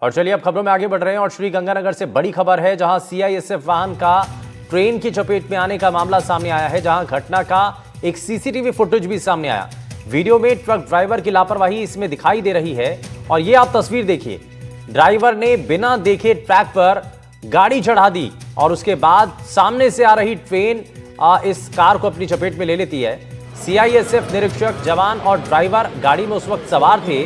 और चलिए अब खबरों में आगे बढ़ रहे हैं और श्रीगंगानगर से बड़ी खबर है, जहां सीआईएसएफ वाहन का ट्रेन की चपेट में आने का मामला सामने आया है, जहां घटना का एक सीसीटीवी फुटेज भी सामने आया। वीडियो में ट्रक ड्राइवर की लापरवाही इसमें दिखाई दे रही है और ये आप तस्वीर देखिए। ड्राइवर ने बिना देखे ट्रैक पर गाड़ी चढ़ा दी और उसके बाद सामने से आ रही ट्रेन इस कार को अपनी चपेट में ले लेती है। सीआईएसएफ निरीक्षक, जवान और ड्राइवर गाड़ी में उस वक्त सवार थे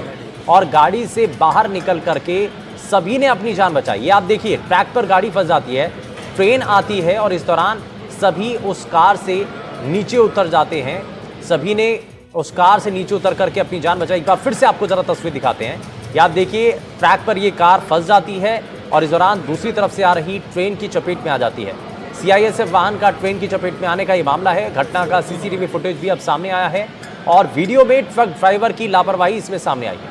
और गाड़ी से बाहर निकल करके सभी ने अपनी जान बचाई। ये आप देखिए, ट्रैक पर गाड़ी फंस जाती है, ट्रेन आती है और इस दौरान सभी उस कार से नीचे उतर जाते हैं। सभी ने उस कार से नीचे उतर करके अपनी जान बचाई। एक बार फिर से आपको जरा तस्वीर दिखाते हैं। ये आप देखिए, ट्रैक पर ये कार फंस जाती है और इस दौरान दूसरी तरफ से आ रही ट्रेन की चपेट में आ जाती है। सीआईएसएफ वाहन का ट्रेन की चपेट में आने का ये मामला है। घटना का सीसीटीवी फुटेज भी अब सामने आया है और वीडियो में ट्रक ड्राइवर की लापरवाही इसमें सामने आई है।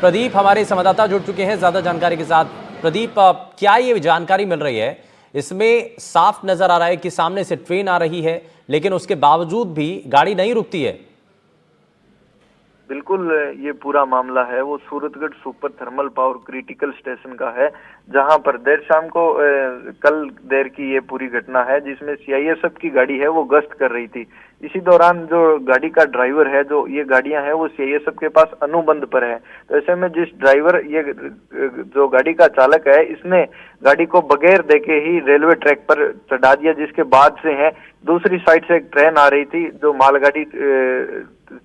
प्रदीप हमारे संवाददाता जुड़ चुके हैं ज्यादा जानकारी के साथ। प्रदीप, क्या ये जानकारी मिल रही है? इसमें साफ नजर आ रहा है कि सामने से ट्रेन आ रही है, लेकिन उसके बावजूद भी गाड़ी नहीं रुकती है। बिल्कुल, ये पूरा मामला है वो Suratgarh super thermal power critical station का है, जहां पर देर शाम को कल देर की ये पूरी घटना है, जिसमें सीआईएसएफ की गाड़ी है वो गश्त कर रही थी। इसी दौरान जो गाड़ी का ड्राइवर है, जो ये गाड़ियां हैं वो सीआईएसएफ के पास अनुबंध पर है। तो ऐसे में जिस ड्राइवर, ये जो गाड़ी का चालक है, इसने गाड़ी को बगैर देखे ही रेलवे ट्रैक पर चढ़ा दिया, जिसके बाद से है दूसरी साइड से एक ट्रेन आ रही थी जो मालगाड़ी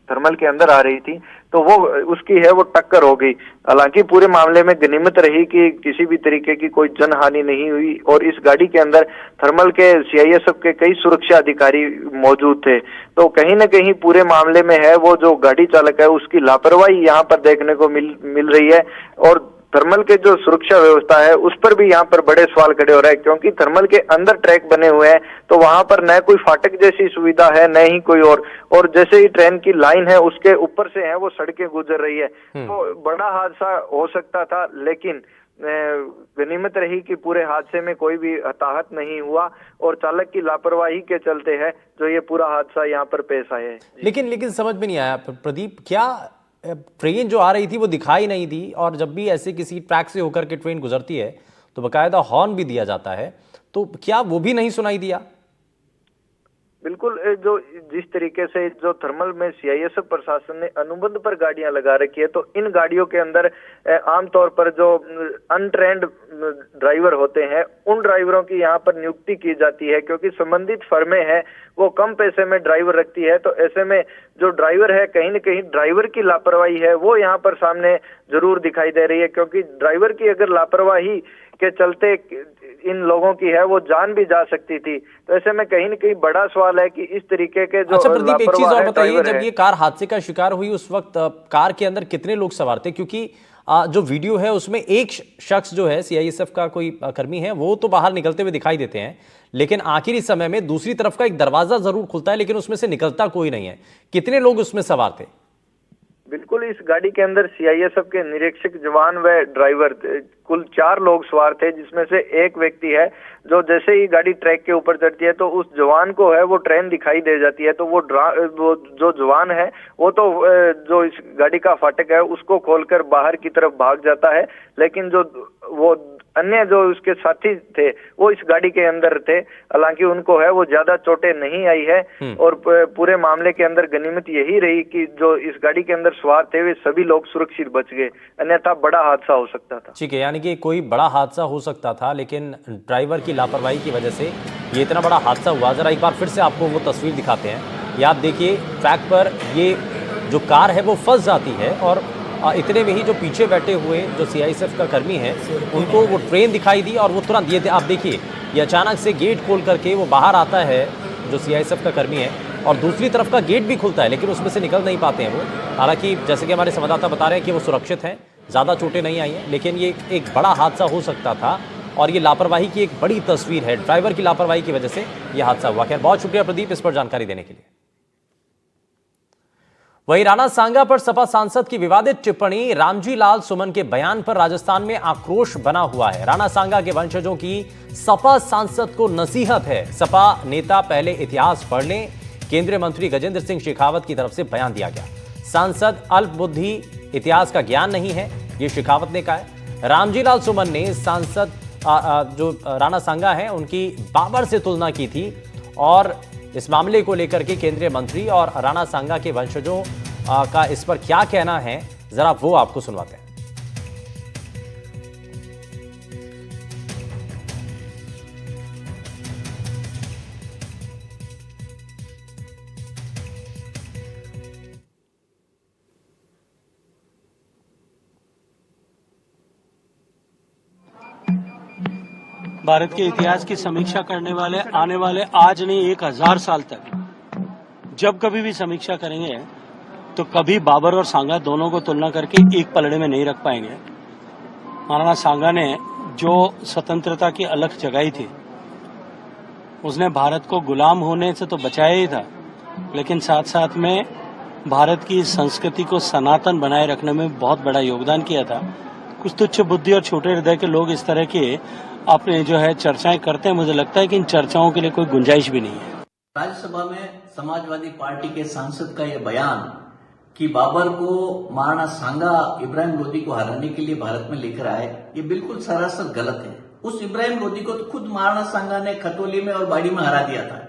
थर्मल के अंदर आ रही थी, तो वो उसकी है वो टक्कर हो गई। हालांकि पूरे मामले में गनीमत रही कि किसी भी तरीके की कोई जनहानि नहीं हुई और इस गाड़ी के अंदर थर्मल के सीआईएसएफ के कई सुरक्षा अधिकारी मौजूद थे। तो कहीं न कहीं पूरे मामले में है वो जो गाड़ी चालक है उसकी लापरवाही यहाँ पर देखने को मिल रही है और थर्मल के जो सुरक्षा व्यवस्था है उस पर भी यहाँ पर बड़े सवाल खड़े हो रहे हैं, क्योंकि थर्मल के अंदर ट्रैक बने हुए हैं तो वहां पर न कोई फाटक जैसी सुविधा है न ही कोई और जैसे ही ट्रेन की लाइन है उसके ऊपर से है वो सड़कें गुजर रही है, तो बड़ा हादसा हो सकता था। लेकिन गनीमत रही कि पूरे हादसे में कोई भी हताहत नहीं हुआ और चालक की लापरवाही के चलते है जो ये पूरा हादसा यहाँ पर पेश आया है। लेकिन समझ में नहीं आया प्रदीप, क्या ट्रेन जो आ रही थी वो दिखाई नहीं दी? और जब भी ऐसे किसी ट्रैक से होकर के ट्रेन गुजरती है तो बकायदा हॉर्न भी दिया जाता है, तो क्या वो भी नहीं सुनाई दिया? बिल्कुल, जो जिस तरीके से जो थर्मल में सीआईएसएफ प्रशासन ने अनुबंध पर गाड़ियां लगा रखी है, तो इन गाड़ियों के अंदर आमतौर पर जो अनट्रेंड ड्राइवर होते हैं उन ड्राइवरों की यहाँ पर नियुक्ति की जाती है, क्योंकि संबंधित फर्में हैं वो कम पैसे में ड्राइवर रखती है। तो ऐसे में जो ड्राइवर है, कहीं न कहीं ड्राइवर की लापरवाही है वो यहाँ पर सामने जरूर दिखाई दे रही है, क्योंकि ड्राइवर की अगर लापरवाही के चलते इन लोगों की है वो जान भी जा सकती थी। तो ऐसे में कहीं न कहीं बड़ा सवाल है कि इस तरीके के जो प्रदीप, एक चीज और बताइए, जब ये कार हादसे का शिकार हुई उस वक्त कार के अंदर कितने लोग सवार थे? क्योंकि जो वीडियो है उसमें एक शख्स जो है सीआईएसएफ का कोई कर्मी है वो तो बाहर निकलते हुए दिखाई देते हैं, लेकिन आखिरी समय में दूसरी तरफ का एक दरवाजा जरूर खुलता है लेकिन उसमें से निकलता कोई नहीं है। कितने लोग उसमें सवार थे? बिल्कुल, इस गाड़ी के अंदर सीआईएसएफ के निरीक्षक, जवान व ड्राइवर कुल 4 लोग सवार थे, जिसमें से एक व्यक्ति है जो जैसे ही गाड़ी ट्रैक के ऊपर चढ़ती है तो उस जवान को है वो ट्रेन दिखाई दे जाती है, तो वो जो जवान है वो तो जो इस गाड़ी का फाटक है उसको खोलकर बाहर की तरफ भाग जाता है, लेकिन जो वो अन्य जो उसके साथी थे वो इस गाड़ी के अंदर थे। हालांकि उनको है वो ज्यादा चोटें नहीं आई है और पूरे मामले के अंदर गनीमत यही रही कि जो इस गाड़ी के अंदर सवार थे वे सभी लोग सुरक्षित बच गए, अन्यथा बड़ा हादसा हो सकता था। ठीक है, यानी कि कोई बड़ा हादसा हो सकता था, लेकिन ड्राइवर की लापरवाही की वजह से ये इतना बड़ा हादसा हुआ। जरा एक बार फिर से आपको वो तस्वीर दिखाते हैं। ये आप देखिए, ट्रैक पर ये जो कार है वो फंस जाती है और इतने में ही जो पीछे बैठे हुए जो सीआईएसएफ का कर्मी है उनको वो ट्रेन दिखाई दी और वो तुरंत ये आप देखिए, ये अचानक से गेट खोल करके वो बाहर आता है जो सीआईएसएफ का कर्मी है और दूसरी तरफ का गेट भी खुलता है, लेकिन उसमें से निकल नहीं पाते हैं वो। हालांकि जैसे कि हमारे संवाददाता बता रहे हैं कि वो सुरक्षित हैं, ज़्यादा चोटें नहीं आई हैं, लेकिन ये एक बड़ा हादसा हो सकता था और ये लापरवाही की एक बड़ी तस्वीर है। ड्राइवर की लापरवाही की वजह से यह हादसा हुआ। खैर, बहुत शुक्रिया प्रदीप इस पर जानकारी देने के लिए। वहीं राणा सांगा पर सपा सांसद की विवादित टिप्पणी, रामजी लाल सुमन के बयान पर राजस्थान में आक्रोश बना हुआ है। राणा सांगा के वंशजों की सपा सांसद को नसीहत है, सपा नेता पहले इतिहास पढ़ लें। केंद्रीय मंत्री गजेंद्र सिंह शेखावत की तरफ से बयान दिया गया। सांसद अल्पबुद्धि, इतिहास का ज्ञान नहीं है, ये शेखावत ने कहा है। रामजी लाल सुमन ने सांसद जो राणा सांगा हैं उनकी बाबर से तुलना की थी और इस मामले को लेकर के केंद्रीय मंत्री और राणा सांगा के वंशजों का इस पर क्या कहना है, जरा वो आपको सुनवाते हैं। भारत के इतिहास की समीक्षा करने वाले आने वाले आज नहीं 1000 साल तक जब कभी भी समीक्षा करेंगे तो कभी बाबर और सांगा दोनों को तुलना करके एक पलड़े में नहीं रख पाएंगे। महाराणा सांगा ने जो स्वतंत्रता की अलख जगाई थी उसने भारत को गुलाम होने से तो बचाया ही था, लेकिन साथ साथ में भारत की संस्कृति को सनातन बनाए रखने में बहुत बड़ा योगदान किया था। कुछ तुच्छ बुद्धि और छोटे हृदय के लोग इस तरह के अपने जो है चर्चाएं करते हैं। मुझे लगता है कि इन चर्चाओं के लिए कोई गुंजाइश भी नहीं है। राज्यसभा में समाजवादी पार्टी के सांसद का यह बयान कि बाबर को महाराणा सांगा इब्राहिम लोदी को हराने के लिए भारत में लेकर आए, ये बिल्कुल सरासर गलत है। उस इब्राहिम लोदी को तो खुद महाराणा सांगा ने खतौली में और बाड़ी में हरा दिया था,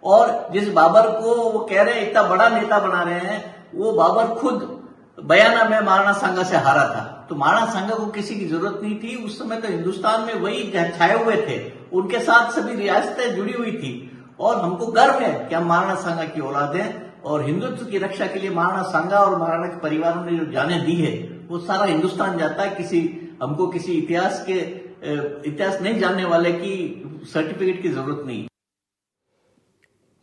और जिस बाबर को वो कह रहे हैं इतना बड़ा नेता बना रहे हैं, वो बाबर खुद बयाना में महाराणा सांगा से हारा था। तो महाराणा सांगा को किसी की जरूरत नहीं थी। उस समय तो हिंदुस्तान में वही छाए हुए थे, उनके साथ सभी रियासतें जुड़ी हुई थी, और हमको गर्व है कि हम महाराणा सांगा की औलाद हैं। और हिंदुत्व की रक्षा के लिए महाराणा सांगा और महाराणा के परिवारों ने जो जाने दी है वो सारा हिंदुस्तान जाता है। हमको किसी इतिहास नहीं जानने वाले की सर्टिफिकेट की जरूरत नहीं।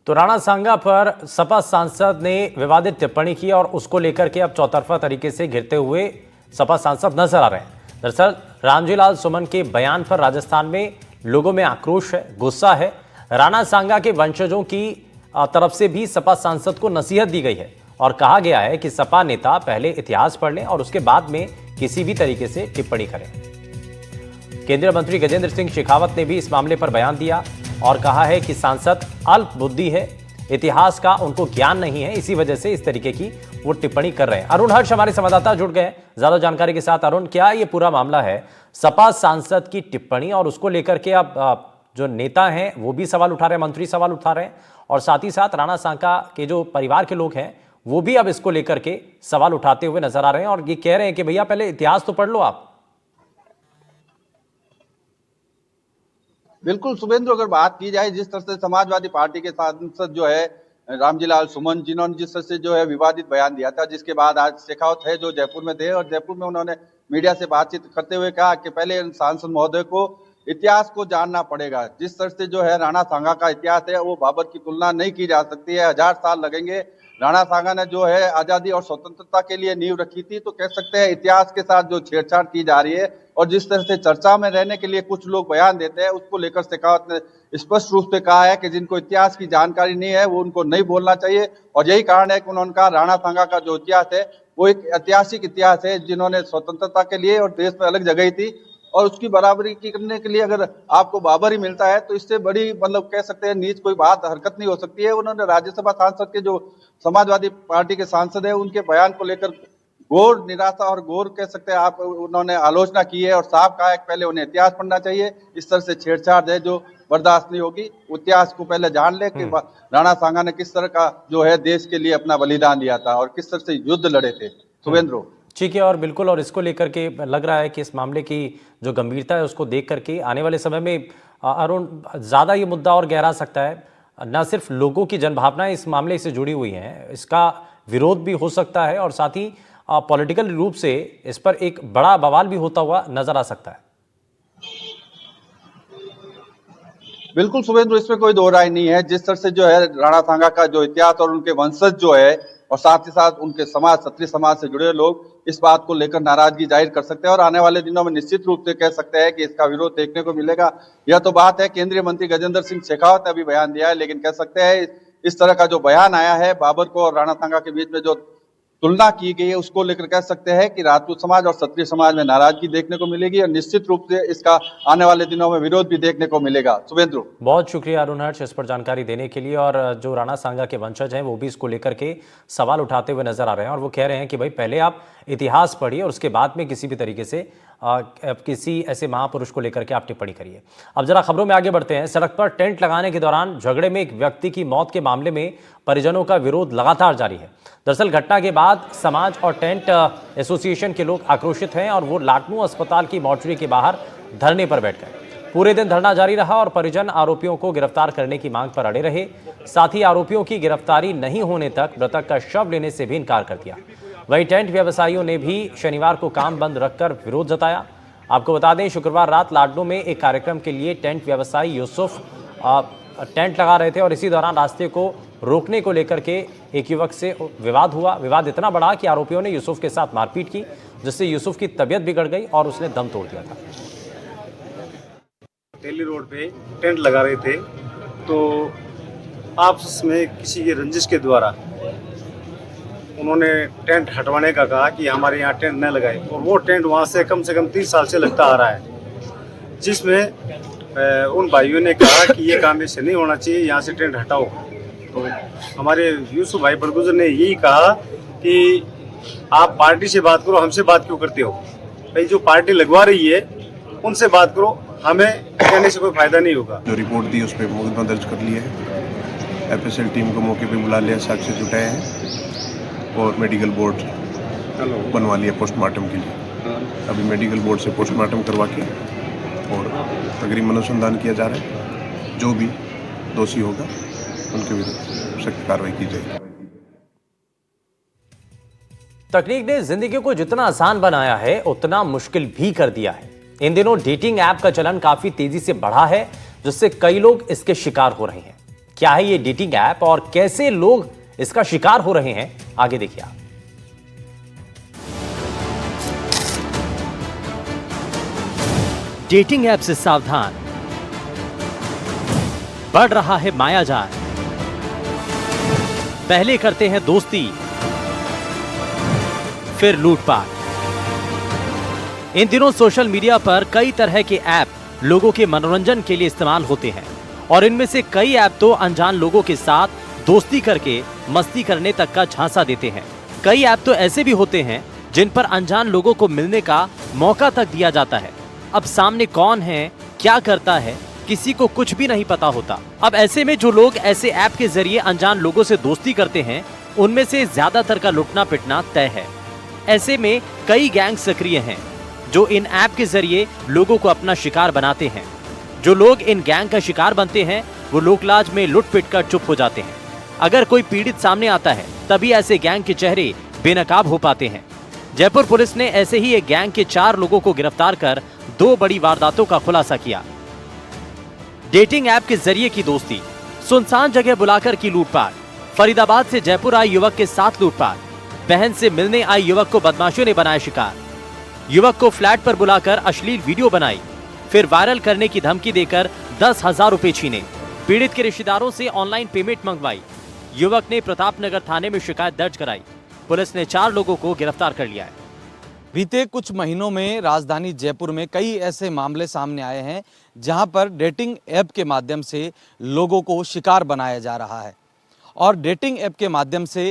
तो राणा सांगा पर सपा सांसद ने विवादित टिप्पणी की और उसको लेकर के अब चौतरफा तरीके से घिरते हुए सपा सांसद नजर आ रहे हैं। दरअसल रामजी लाल सुमन के बयान पर राजस्थान में लोगों में आक्रोश है, गुस्सा है। राणा सांगा के वंशजों की तरफ से भी सपा सांसद को नसीहत दी गई है और कहा गया है कि सपा नेता पहले इतिहास पढ़ लें और उसके बाद में किसी भी तरीके से टिप्पणी करें। केंद्रीय मंत्री गजेंद्र सिंह शेखावत ने भी इस मामले पर बयान दिया और कहा है कि सांसद अल्प बुद्धि है, इतिहास का उनको ज्ञान नहीं है, इसी वजह से इस तरीके की वो टिप्पणी कर रहे हैं। अरुण हर्ष हमारे संवाददाता जुड़ गए ज्यादा जानकारी के साथ। अरुण, क्या ये पूरा मामला है सपा सांसद की टिप्पणी और उसको लेकर के अब जो नेता हैं वो भी सवाल उठा रहे हैं, मंत्री सवाल उठा रहे हैं, और साथ ही साथ राणा सांगा के जो परिवार के लोग हैं वो भी अब इसको लेकर के सवाल उठाते हुए नजर आ रहे हैं और ये कह रहे हैं कि भैया पहले इतिहास तो पढ़ लो आप। बिल्कुल शुभेंद्र, अगर बात की जाए जिस तरह से समाजवादी पार्टी के सांसद जो है रामजी लाल सुमन, जिन्होंने जिस तरह से जो है विवादित बयान दिया था, जिसके बाद आज शेखावत है जो जयपुर में थे और जयपुर में उन्होंने मीडिया से बातचीत करते हुए कहा कि पहले सांसद महोदय को इतिहास को जानना पड़ेगा। जिस तरह से जो है राणा सांगा का इतिहास है वो बाबर की तुलना नहीं की जा सकती है। 1000 साल लगेंगे। राणा सांगा ने जो है आजादी और स्वतंत्रता के लिए नींव रखी थी, तो कह सकते हैं इतिहास के साथ जो छेड़छाड़ की जा रही है और जिस तरह से चर्चा में रहने के लिए कुछ लोग बयान देते हैं, उसको लेकर शेखावत ने स्पष्ट रूप से कहा है कि जिनको इतिहास की जानकारी नहीं है वो उनको नहीं बोलना चाहिए। और यही कारण है कि उन्होंने कहा राणा सांगा का जो इतिहास है वो एक ऐतिहासिक इतिहास है, जिन्होंने स्वतंत्रता के लिए और देश में अलग जगह थी, और उसकी बराबरी करने के लिए अगर आपको बाबर ही मिलता है तो इससे बड़ी मतलब कह सकते हैं नीच कोई बात हरकत नहीं हो सकती है। उन्होंने राज्यसभा सांसद के जो समाजवादी पार्टी के सांसद है उनके बयान को लेकर घोर निराशा और घोर कह सकते हैं आप उन्होंने आलोचना की है और साफ कहा है कि पहले उन्हें इतिहास पढ़ना चाहिए। इस तरह से छेड़छाड़ है जो बर्दाश्त नहीं होगी। इतिहास को पहले जान ले कि राणा सांगा ने किस तरह का जो है देश के लिए अपना बलिदान दिया था और किस तरह से युद्ध लड़े थे। शुभेंद्र, ठीक है, और बिल्कुल, और इसको लेकर के लग रहा है कि इस मामले की जो गंभीरता है उसको देख करके आने वाले समय में अरुण ज़्यादा ये मुद्दा और गहरा सकता है। न सिर्फ लोगों की जनभावनाएं इस मामले से जुड़ी हुई हैं, इसका विरोध भी हो सकता है और साथ ही पॉलिटिकल रूप से इस पर एक बड़ा बवाल भी होता हुआ नजर आ सकता है। बिल्कुल शुभेंद्र, इसमें कोई दो राय नहीं है। जिस तरह से जो है राणा सांगा का जो इतिहास और उनके वंशज जो है और साथ ही साथ उनके समाज, क्षत्रिय समाज से जुड़े लोग इस बात को लेकर नाराजगी जाहिर कर सकते हैं और आने वाले दिनों में निश्चित रूप से कह सकते हैं कि इसका विरोध देखने को मिलेगा। यह तो बात है, केंद्रीय मंत्री गजेंद्र सिंह शेखावत ने अभी बयान दिया है, लेकिन कह सकते हैं इस तरह का जो बयान आया है बाबर को और राणा सांगा के बीच में जो तुलना की गई है उसको लेकर कह सकते हैं कि राजपूत समाज और क्षत्रिय समाज में नाराजगी देखने को मिलेगी और निश्चित रूप से इसका आने वाले दिनों में विरोध भी देखने को मिलेगा। शुभेंद्र, बहुत शुक्रिया अरुण हर्ष इस पर जानकारी देने के लिए। और जो राणा सांगा के वंशज हैं वो भी इसको लेकर के सवाल उठाते हुए नजर आ रहे हैं और वो कह रहे हैं कि भाई पहले आप इतिहास पढ़िए और उसके बाद में किसी भी तरीके से किसी ऐसे महापुरुष को लेकर के आप टिप्पणी करिए। अब जरा खबरों में आगे बढ़ते हैं। सड़क पर टेंट लगाने के दौरान झगड़े में एक व्यक्ति की मौत के मामले में परिजनों का विरोध लगातार जारी है। दरअसल घटना के बाद समाज और टेंट एसोसिएशन के लोग आक्रोशित हैं और वो लाटनू अस्पताल की मॉर्चरी के बाहर धरने पर बैठ गए। पूरे दिन धरना जारी रहा और परिजन आरोपियों को गिरफ्तार करने की मांग पर अड़े रहे। साथ ही आरोपियों की गिरफ्तारी नहीं होने तक मृतक का शव लेने से भी इनकार कर दिया। वहीं टेंट व्यवसायियों ने भी शनिवार को काम बंद रखकर विरोध जताया। आपको बता दें, शुक्रवार रात लाडनू में एक कार्यक्रम के लिए टेंट व्यवसायी यूसुफ टेंट लगा रहे थे और इसी दौरान रास्ते को रोकने को लेकर के एक युवक से विवाद हुआ। विवाद इतना बड़ा कि आरोपियों ने यूसुफ के साथ मारपीट की, जिससे यूसुफ की तबीयत बिगड़ गई और उसने दम तोड़ दिया था। तेली रोड पे टेंट लगा रहे थे तो आपस में किसी के रंजिश के द्वारा उन्होंने टेंट हटवाने का कहा कि हमारे यहाँ टेंट न लगाए, और वो टेंट वहाँ से कम 30 साल से लगता आ रहा है, जिसमें उन भाइयों ने कहा कि ये काम ऐसे नहीं होना चाहिए, यहाँ से टेंट हटाओ। तो हमारे यूसुफ भाई बरगुजर ने यही कहा कि आप पार्टी से बात करो, हमसे बात क्यों करते हो? भाई जो पार्टी लगवा रही है उनसे बात करो, हमें कहने से कोई फायदा नहीं होगा। जो रिपोर्ट दी उस पर मुकदमा दर्ज कर लिया है। एफएसएल टीम को मौके पे बुला लिया, साक्ष्य जुटाए हैं और मेडिकल बोर्ड बनवा लिया पोस्टमार्टम के लिए। अभी मेडिकल बोर्ड से पोस्टमार्टम करवा के और तकरीबन अनुसंधान किया जा रहा है। जो भी दोषी होगा उनके विरुद्ध सख्त कार्रवाई की जाएगी। तकनीक ने जिंदगी को जितना आसान बनाया है उतना मुश्किल भी कर दिया है। इन दिनों डेटिंग ऐप का चलन काफी तेजी से बढ़ा है, जिससे कई लोग इसके शिकार हो रहे हैं। क्या है ये डेटिंग ऐप और कैसे लोग इसका शिकार हो रहे हैं, आगे देखिए आप। डेटिंग ऐप से सावधान, बढ़ रहा है मायाजाल। पहले करते हैं दोस्ती, फिर लूटपाट। इन दिनों सोशल मीडिया पर कई तरह के ऐप लोगों के मनोरंजन के लिए इस्तेमाल होते हैं और इनमें से कई ऐप तो अनजान लोगों के साथ दोस्ती करके मस्ती करने तक का झांसा देते हैं। कई ऐप तो ऐसे भी होते हैं जिन पर अनजान लोगों को मिलने का मौका तक दिया जाता है। अब सामने कौन है, क्या करता है, किसी को कुछ भी नहीं पता होता। अब ऐसे में जो लोग ऐसे ऐप के जरिए अनजान लोगों से दोस्ती करते हैं, उनमें से ज्यादातर का लुटना पिटना तय है। ऐसे में कई गैंग सक्रिय हैं जो इन ऐप के जरिए लोगों को अपना शिकार बनाते हैं। जो लोग इन गैंग का शिकार बनते हैं वो लोकलाज में लुट पिट कर चुप हो जाते हैं। अगर कोई पीड़ित सामने आता है तभी ऐसे गैंग के चेहरे बेनकाब हो पाते हैं। जयपुर पुलिस ने ऐसे ही एक गैंग के 4 लोगों को गिरफ्तार कर 2 बड़ी वारदातों का खुलासा किया। डेटिंग ऐप के जरिए की दोस्ती, सुनसान जगह बुलाकर की लूटपाट। फरीदाबाद से जयपुर आए युवक के साथ लूटपाट। बहन से मिलने आए युवक को बदमाशों ने बनाया शिकार। युवक को फ्लैट पर बुलाकर अश्लील वीडियो बनाई, फिर वायरल करने की धमकी देकर 10,000 रुपए छीने। पीड़ित के रिश्तेदारों से ऑनलाइन पेमेंट मंगवाई। युवक ने प्रतापनगर थाने में शिकायत दर्ज कराई। पुलिस ने 4 लोगों को गिरफ्तार कर लिया है। बीते कुछ महीनों में राजधानी जयपुर में कई ऐसे मामले सामने आए हैं जहां पर डेटिंग ऐप के माध्यम से लोगों को शिकार बनाया जा रहा है और डेटिंग ऐप के माध्यम से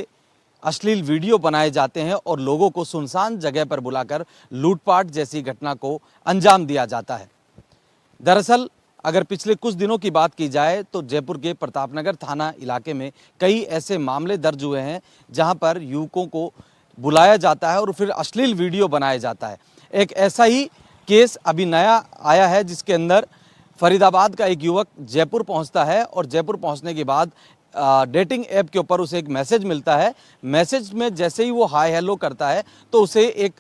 अश्लील वीडियो बनाए जाते हैं और लोगों को सुनसान जगह पर बुलाकर लूटपाट जैसी घटना को अंजाम दिया जाता है। दरअसल अगर पिछले कुछ दिनों की बात की जाए तो जयपुर के प्रतापनगर थाना इलाके में कई ऐसे मामले दर्ज हुए हैं जहां पर युवकों को बुलाया जाता है और फिर अश्लील वीडियो बनाया जाता है। एक ऐसा ही केस अभी नया आया है जिसके अंदर फरीदाबाद का एक युवक जयपुर पहुंचता है और जयपुर पहुंचने के बाद डेटिंग ऐप के ऊपर उसे एक मैसेज मिलता है। मैसेज में जैसे ही वो हाय हेलो करता है तो उसे एक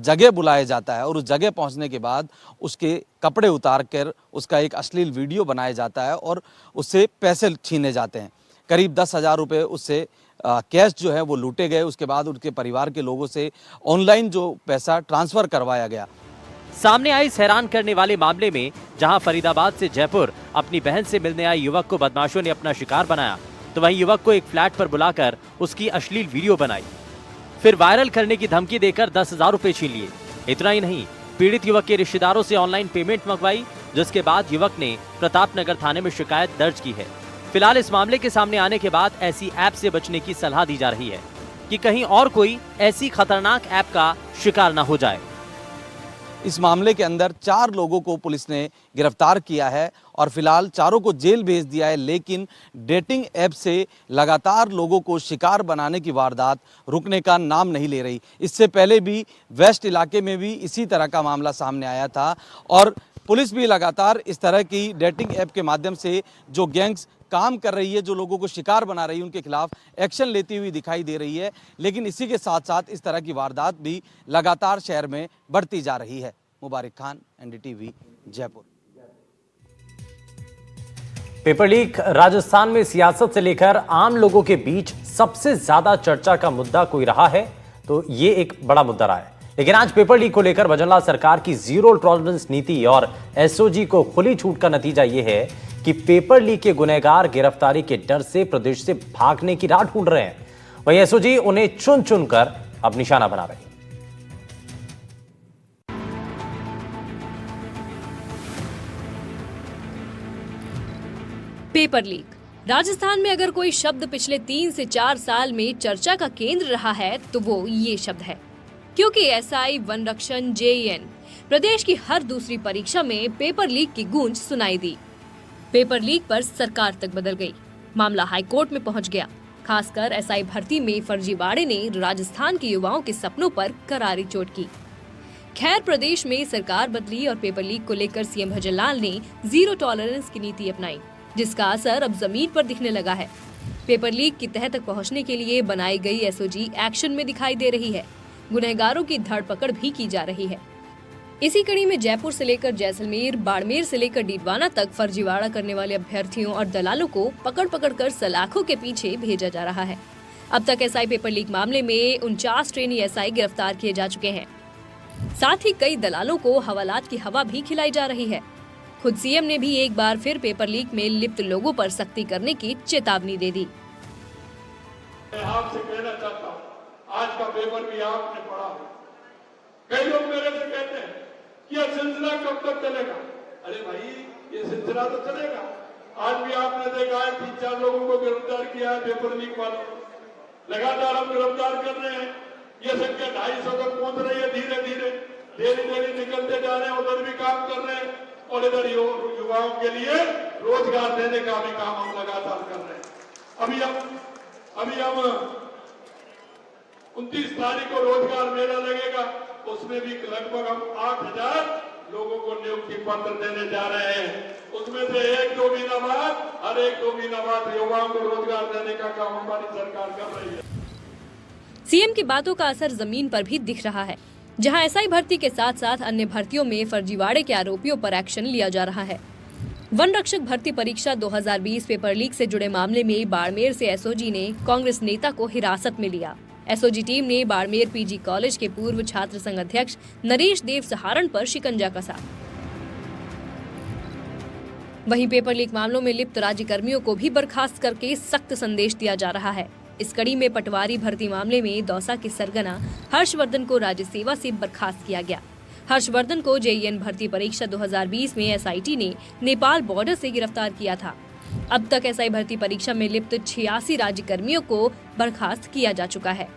जगह बुलाया जाता है और उस जगह पहुंचने के बाद उसके कपड़े उतार कर उसका एक अश्लील वीडियो बनाया जाता है और उससे पैसे छीने जाते हैं। करीब 10,000 रुपये उससे कैश जो है वो लूटे गए। उसके बाद उनके परिवार के लोगों से ऑनलाइन जो पैसा ट्रांसफ़र करवाया गया। सामने आई इस हैरान करने वाले मामले में जहां फरीदाबाद से जयपुर अपनी बहन से मिलने आए युवक को बदमाशों ने अपना शिकार बनाया, तो वहीं युवक को एक फ्लैट पर बुलाकर उसकी अश्लील वीडियो बनाई, फिर वायरल करने की धमकी देकर 10,000 रुपए छीन लिए। इतना ही नहीं, पीड़ित युवक के रिश्तेदारों से ऑनलाइन पेमेंट मंगवाई, जिसके बाद युवक ने प्रतापनगर थाने में शिकायत दर्ज की है। फिलहाल इस मामले के सामने आने के बाद ऐसी ऐप से बचने की सलाह दी जा रही है। कि कहीं और कोई ऐसी खतरनाक ऐप का शिकार न हो जाए। इस मामले के अंदर 4 लोगों को पुलिस ने गिरफ्तार किया है और फिलहाल चारों को जेल भेज दिया है, लेकिन डेटिंग ऐप से लगातार लोगों को शिकार बनाने की वारदात रुकने का नाम नहीं ले रही। इससे पहले भी वेस्ट इलाके में भी इसी तरह का मामला सामने आया था और पुलिस भी लगातार इस तरह की डेटिंग ऐप के माध्यम से जो गैंग्स काम कर रही है, जो लोगों को शिकार बना रही है, उनके खिलाफ एक्शन लेती हुई दिखाई दे रही है। लेकिन इसी के साथ साथ इस तरह की वारदात भी लगातार शहर में बढ़ती जा रही है। Mubarak Khan, NDTV, Jaipur. Paper leak Rajasthan में सियासत से लेकर आम लोगों के बीच सबसे ज्यादा चर्चा का मुद्दा कोई रहा है तो ये एक बड़ा मुद्दा रहा है। लेकिन आज पेपर लीक को लेकर भजनलाल सरकार की जीरो टॉलरेंस नीति और एसओजी को खुली छूट का नतीजा यह है कि पेपर लीक के गुनहगार गिरफ्तारी के डर से प्रदेश से भागने की राह ढूंढ रहे हैं। वहीं एसओजी उन्हें चुन चुनकर अब निशाना बना रही है। पेपर लीक राजस्थान में अगर कोई शब्द पिछले 3 से 4 साल में चर्चा का केंद्र रहा है तो वो ये शब्द है, क्योंकि एसआई, वन रक्षण, जेईएन प्रदेश की हर दूसरी परीक्षा में पेपर लीक की गूंज सुनाई दी। पेपर लीक पर सरकार तक बदल गई, मामला हाईकोर्ट में पहुंच गया। खासकर एसआई भर्ती में फर्जीवाड़े ने राजस्थान के युवाओं के सपनों पर करारी चोट की। खैर, प्रदेश में सरकार बदली और पेपर लीक को लेकर सीएम भजनलाल ने जीरो टॉलरेंस की नीति अपनाई, जिसका असर अब जमीन पर दिखने लगा है। पेपर लीक की तह तक पहुंचने के लिए बनाई गई एसओजी एक्शन में दिखाई दे रही है। गुनहगारों की धरपकड़ भी की जा रही है। इसी कड़ी में जयपुर से लेकर जैसलमेर, बाड़मेर से लेकर डीडवाना तक फर्जीवाड़ा करने वाले अभ्यर्थियों और दलालों को पकड़ पकड़ कर सलाखों के पीछे भेजा जा रहा है। अब तक एसआई पेपर लीक मामले में 49 ट्रेनी एसआई गिरफ्तार किए जा चुके हैं। साथ ही कई दलालों को हवालात की हवा भी खिलाई जा रही है। खुद सीएम ने भी एक बार फिर पेपर लीक में लिप्त लोगों पर सख्ती करने की चेतावनी दे दी। आपसे कहना चाहता हूँ, आज का पेपर भी आपने पढ़ा है। कई लोग मेरे से कहते हैं कि यह सिलसिला कब तक चलेगा। अरे भाई, ये सिलसिला तो चलेगा। आज भी आपने देखा है 3-4 लोगों को गिरफ्तार किया है पेपर लीक वालों। लगातार हम गिरफ्तार कर रहे हैं। ये संख्या 250 तक पहुंच रही है। धीरे धीरे देरी निकलते जा रहे हैं। उधर भी काम कर रहे हैं और इधर युवाओं के लिए रोजगार देने का भी काम हम लगातार कर रहे हैं। अभी हम 29 तारीख को रोजगार मेला लगेगा, उसमें भी लगभग हम 8000 लोगों को नियुक्ति पत्र देने जा रहे हैं। उसमें से 1-2 महीना बाद, हर 1-2 महीना बाद युवाओं को रोजगार देने का काम हमारी सरकार कर रही है। सीएम की बातों का असर जमीन पर भी दिख रहा है, जहां एसआई भर्ती के साथ साथ अन्य भर्तियों में फर्जीवाड़े के आरोपियों पर एक्शन लिया जा रहा है। वन रक्षक भर्ती परीक्षा 2020 पेपर लीक से जुड़े मामले में बाड़मेर से एसओजी ने कांग्रेस नेता को हिरासत में लिया। एसओजी टीम ने बाड़मेर पीजी कॉलेज के पूर्व छात्र संघ अध्यक्ष नरेश देव सहारण पर शिकंजा कसा। वहीं पेपर लीक मामलों में लिप्त राज्यकर्मियों को भी बर्खास्त करके सख्त संदेश दिया जा रहा है। इस कड़ी में पटवारी भर्ती मामले में दौसा के सरगना हर्षवर्धन को राज्य सेवा से बर्खास्त किया गया। हर्षवर्धन को जेईएन भर्ती परीक्षा 2020 में एसआईटी ने नेपाल बॉर्डर से गिरफ्तार किया था। अब तक एसआई भर्ती परीक्षा में लिप्त 86 राज्यकर्मियों को बर्खास्त किया जा चुका है।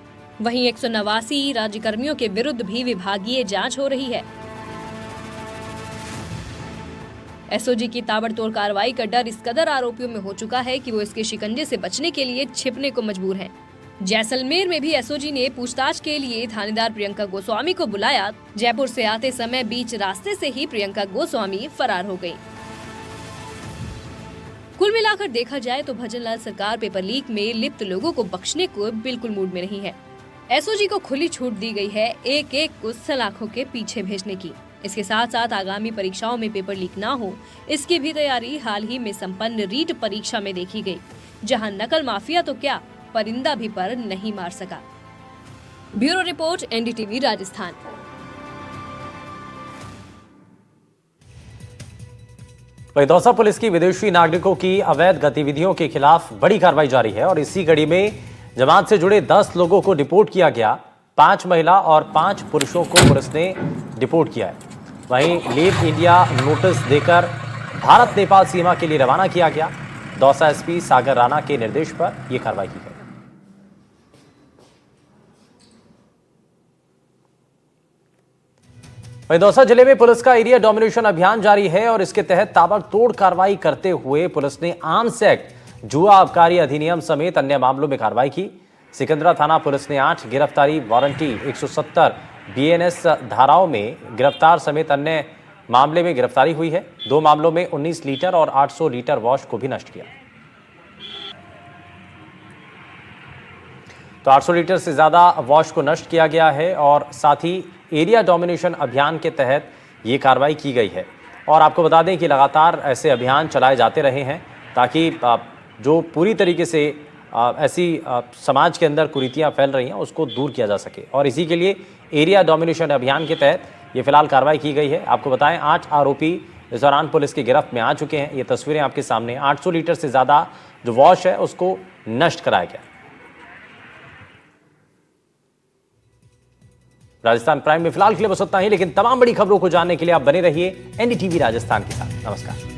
वहीं 189 राज्यकर्मियों के विरुद्ध भी विभागीय जांच हो रही है। एसओजी की ताबड़तोड़ कार्रवाई का डर इस कदर आरोपियों में हो चुका है कि वो इसके शिकंजे से बचने के लिए छिपने को मजबूर हैं। जैसलमेर में भी एसओजी ने पूछताछ के लिए थानेदार प्रियंका गोस्वामी को बुलाया। जयपुर से आते समय बीच रास्ते से ही प्रियंका गोस्वामी फरार हो गयी। कुल मिलाकर देखा जाए तो भजनलाल सरकार पेपर लीक में लिप्त लोगों को बख्शने को बिल्कुल मूड में नहीं है। एसओजी को खुली छूट दी गई है एक एक को सलाखों के पीछे भेजने की। इसके साथ साथ आगामी परीक्षाओं में पेपर लीक ना हो, इसकी भी तैयारी हाल ही में संपन्न रीट परीक्षा में देखी गई, जहां नकल माफिया तो क्या, परिंदा भी पर नहीं मार सका। Bureau report, NDTV Rajasthan. वहीं दौसा पुलिस की विदेशी नागरिकों की अवैध गतिविधियों के खिलाफ बड़ी कार्रवाई जारी है और इसी कड़ी में जमात से जुड़े 10 लोगों को डिपोर्ट किया गया। 5 महिला और 5 पुरुषों को पुलिस ने डिपोर्ट किया है। वहीं लीव इंडिया नोटिस देकर भारत नेपाल सीमा के लिए रवाना किया गया। दौसा एसपी सागर राणा के निर्देश पर यह कार्रवाई की गई। वहीं दौसा जिले में पुलिस का एरिया डोमिनेशन अभियान जारी है और इसके तहत ताबड़तोड़ कार्रवाई करते हुए पुलिस ने आर्म्स एक्ट, जुआ आबकारी अधिनियम समेत अन्य मामलों में कार्रवाई की। सिकंदरा थाना पुलिस ने 8 गिरफ्तारी वारंटी 170 BNS धाराओं में गिरफ्तार समेत अन्य मामले में गिरफ्तारी हुई है। 2 मामलों में 19 लीटर और 800 लीटर वॉश को भी नष्ट किया। तो 800 लीटर से ज्यादा वॉश को नष्ट किया गया है और साथ ही एरिया डोमिनेशन अभियान के तहत ये कार्रवाई की गई है। और आपको बता दें कि लगातार ऐसे अभियान चलाए जाते रहे हैं ताकि जो पूरी तरीके से ऐसी समाज के अंदर कुरीतियां फैल रही हैं उसको दूर किया जा सके, और इसी के लिए एरिया डोमिनेशन अभियान के तहत ये फिलहाल कार्रवाई की गई है। आपको बताएं 8 आरोपी इस दौरान पुलिस की गिरफ्त में आ चुके हैं। ये तस्वीरें आपके सामने। 800 लीटर से ज़्यादा जो वॉश है उसको नष्ट कराया गया। राजस्थान प्राइम में फिलहाल के लिए बस उतना ही, लेकिन तमाम बड़ी खबरों को जानने के लिए आप बने रहिए NDTV राजस्थान के साथ। नमस्कार।